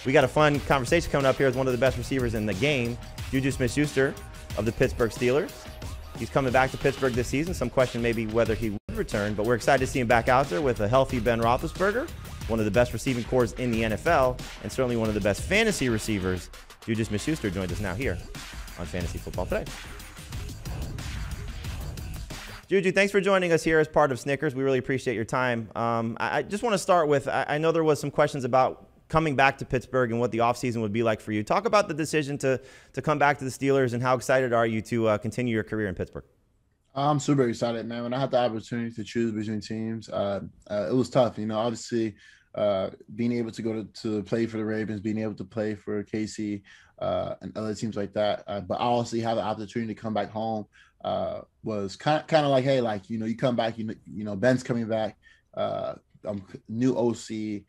We got a fun conversation coming up here with one of the best receivers in the game, JuJu Smith-Schuster of the Pittsburgh Steelers. He's coming back to Pittsburgh this season. Some question maybe whether he would return, but we're excited to see him back out there with a healthy Ben Roethlisberger, one of the best receiving corps in the NFL, and certainly one of the best fantasy receivers. JuJu Smith-Schuster joins us now here on Fantasy Football Today. JuJu, thanks for joining us here as part of Snickers. We really appreciate your time. I just want to start with, I know there was some questions about coming back to Pittsburgh and what the offseason would be like for you. Talk about the decision to come back to the Steelers and how excited are you to continue your career in Pittsburgh? I'm super excited, man. When I had the opportunity to choose between teams, it was tough. You know, obviously being able to go to play for the Ravens, being able to play for KC and other teams like that. But I also have the opportunity to come back home was kind of like, hey, like, you know, you come back, you know, Ben's coming back, new OC,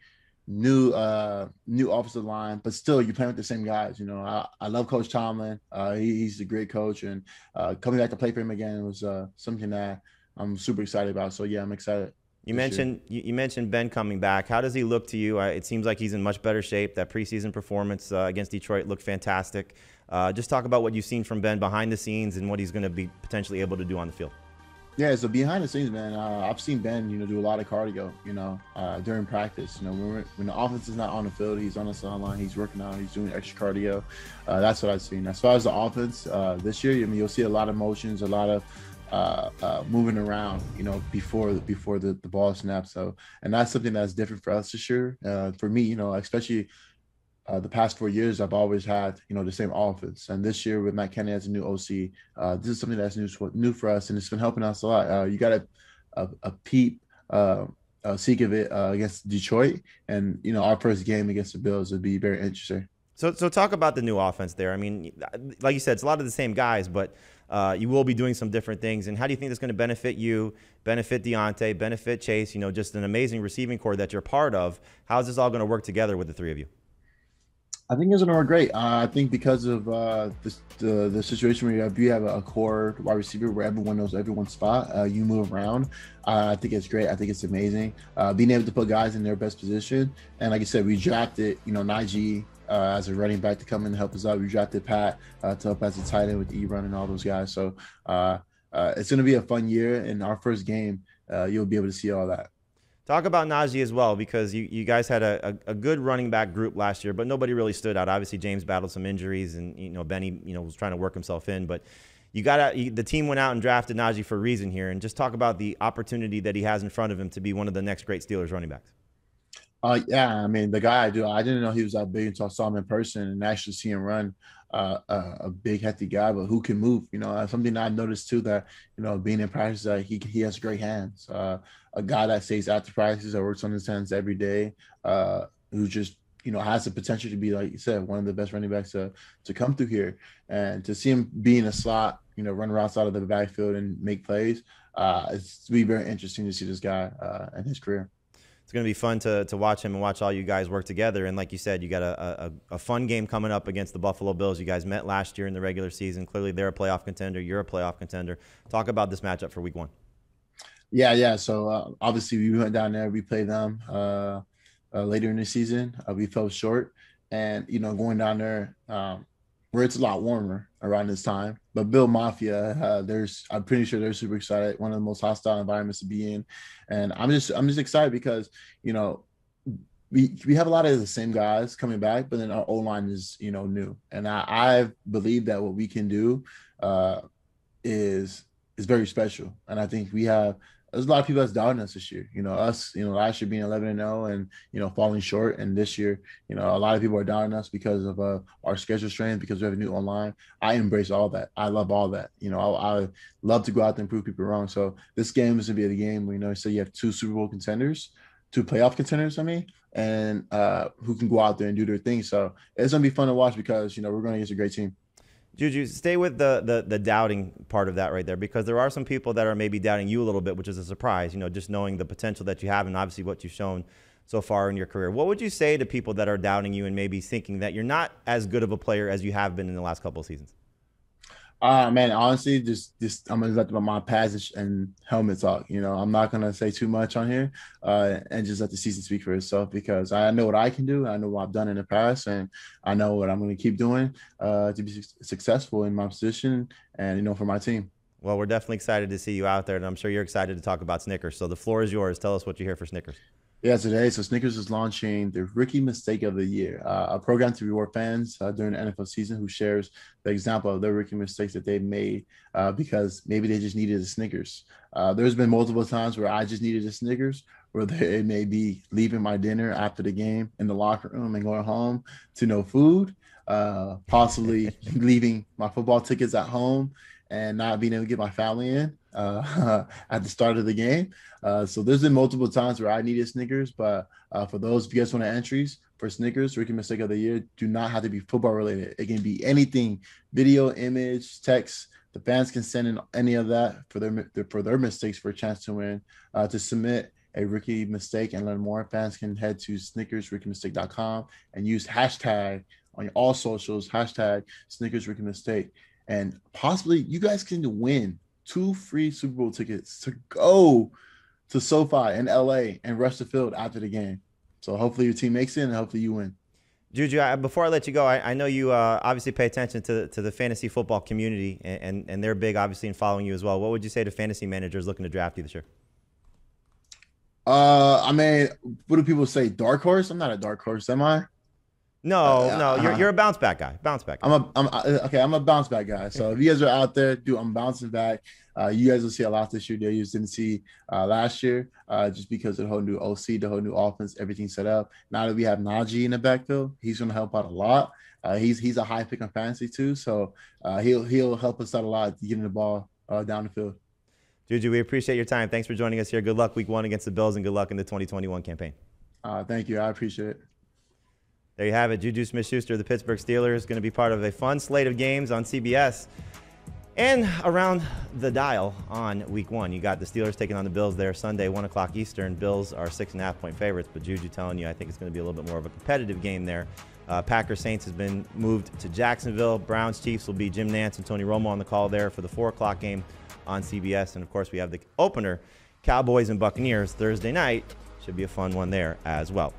new offensive line, but still you're playing with the same guys. You know, I love Coach Tomlin. He's a great coach, and coming back to play for him again was something that I'm super excited about. So yeah, I'm excited. You mentioned Ben coming back. How does he look to you? It seems like he's in much better shape. That preseason performance against Detroit looked fantastic. Just talk about what you've seen from Ben behind the scenes and what he's going to be potentially able to do on the field. Yeah, so behind the scenes, man, I've seen Ben, you know, do a lot of cardio, you know, during practice. You know, when the offense is not on the field, he's on the sideline, he's working out, he's doing extra cardio. That's what I've seen. As far as the offense this year, I mean, you'll see a lot of motions, a lot of moving around, you know, before the ball snaps. So, and that's something that's different for us this year. For me, you know, especially the past 4 years, I've always had, you know, the same offense. And this year with Matt Kenny as a new OC, this is something that's new for us, and it's been helping us a lot. You got a peep seek of it against Detroit, and, you know, our first game against the Bills would be very interesting. So talk about the new offense there. I mean, like you said, it's a lot of the same guys, but you will be doing some different things. And how do you think that's going to benefit you, benefit Deontay, benefit Chase, you know, just an amazing receiving corps that you're part of? How is this all going to work together with the three of you? I think it's going to work great. I think because of the situation where you have a core wide receiver where everyone knows everyone's spot, you move around. I think it's great. I think it's amazing. Being able to put guys in their best position. And like I said, we drafted, you know, Najee as a running back to come in and help us out. We drafted Pat to help as a tight end with E-Run and all those guys. So it's going to be a fun year. In our first game, you'll be able to see all that. Talk about Najee as well, because you guys had a good running back group last year, but nobody really stood out. Obviously, James battled some injuries, and, you know, Benny, you know, was trying to work himself in. But the team went out and drafted Najee for a reason here. And just talk about the opportunity that he has in front of him to be one of the next great Steelers running backs. Yeah, I mean, the guy I didn't know he was that big until I saw him in person and actually see him run. A big, hefty guy, but who can move. You know, something I noticed too, that, you know, being in practice, that he has great hands. A guy that stays after practice, that works on his hands every day, who just, you know, has the potential to be, like you said, one of the best running backs to come through here. And to see him be in a slot, you know, run routes out of the backfield and make plays, it's be very interesting to see this guy and his career. It's going to be fun to watch him and watch all you guys work together. And like you said, you got a fun game coming up against the Buffalo Bills. You guys met last year in the regular season. Clearly, they're a playoff contender. You're a playoff contender. Talk about this matchup for week one. Yeah. So obviously, we went down there. We played them later in the season. We fell short. And, you know, going down there where it's a lot warmer around this time. But Bill Mafia, I'm pretty sure they're super excited. One of the most hostile environments to be in, and I'm just excited because, you know, we have a lot of the same guys coming back, but then our O-line is, you know, new, and I believe that what we can do is very special, and I think there's a lot of people that's doubting us this year. You know, us, you know, last year being 11-0 and, you know, falling short. And this year, you know, a lot of people are doubting us because of our schedule strength, because we have a new online. I embrace all that. I love all that. You know, I love to go out there and prove people wrong. So this game is going to be the game where, you know, so you have two Super Bowl contenders, two playoff contenders, and who can go out there and do their thing. So it's going to be fun to watch because, you know, we're going against a great team. JuJu, stay with the doubting part of that right there, because there are some people that are maybe doubting you a little bit, which is a surprise, you know, just knowing the potential that you have and obviously what you've shown so far in your career. What would you say to people that are doubting you and maybe thinking that you're not as good of a player as you have been in the last couple of seasons? Man, honestly, just I'm gonna let my passage and helmet talk. I'm not gonna say too much on here, and just let the season speak for itself because I know what I can do. I know what I've done in the past, and I know what I'm gonna keep doing to be successful in my position and for my team. Well, we're definitely excited to see you out there, and I'm sure you're excited to talk about Snickers. So the floor is yours. Tell us what you hear for Snickers. Yeah, today, so Snickers is launching the Rookie Mistake of the Year, a program to reward fans during the NFL season who shares the example of their rookie mistakes that they've made because maybe they just needed a Snickers. There's been multiple times where I just needed a Snickers, where it may be leaving my dinner after the game in the locker room and going home to no food, possibly leaving my football tickets at home and not being able to get my family in at the start of the game. So there's been multiple times where I needed Snickers, but for those, if you guys want entries for Snickers, Rookie Mistake of the Year, do not have to be football related. It can be anything, video, image, text. The fans can send in any of that for their mistakes for a chance to win. To submit a rookie mistake and learn more, fans can head to snickersrookiemistake.com and use hashtag on all socials, hashtag Snickers Rookie Mistake. And possibly you guys can win 2 free Super Bowl tickets to go to SoFi in LA and rush the field after the game. So hopefully your team makes it and hopefully you win. JuJu, before I let you go, I know you obviously pay attention to the fantasy football community, and they're big, obviously, in following you as well. What would you say to fantasy managers looking to draft you this year? I mean, what do people say? Dark horse? I'm not a dark horse, am I? No, you're a bounce back guy. Bounce back guy. I'm a bounce back guy. So if you guys are out there, I'm bouncing back. You guys will see a lot this year that you didn't see last year, just because of the whole new OC, the whole new offense, everything set up. Now that we have Najee in the backfield, he's going to help out a lot. He's a high pick on fantasy too, so he'll help us out a lot getting the ball down the field. JuJu, we appreciate your time. Thanks for joining us here. Good luck week 1 against the Bills, and good luck in the 2021 campaign. Thank you. I appreciate it. There you have it. JuJu Smith-Schuster, the Pittsburgh Steelers, going to be part of a fun slate of games on CBS and around the dial on week 1. You got the Steelers taking on the Bills there Sunday, 1 o'clock Eastern. Bills are 6.5-point favorites, but JuJu telling you I think it's going to be a little bit more of a competitive game there. Packers Saints has been moved to Jacksonville. Browns Chiefs will be Jim Nantz and Tony Romo on the call there for the 4 o'clock game on CBS. And, of course, we have the opener, Cowboys and Buccaneers, Thursday night. Should be a fun one there as well.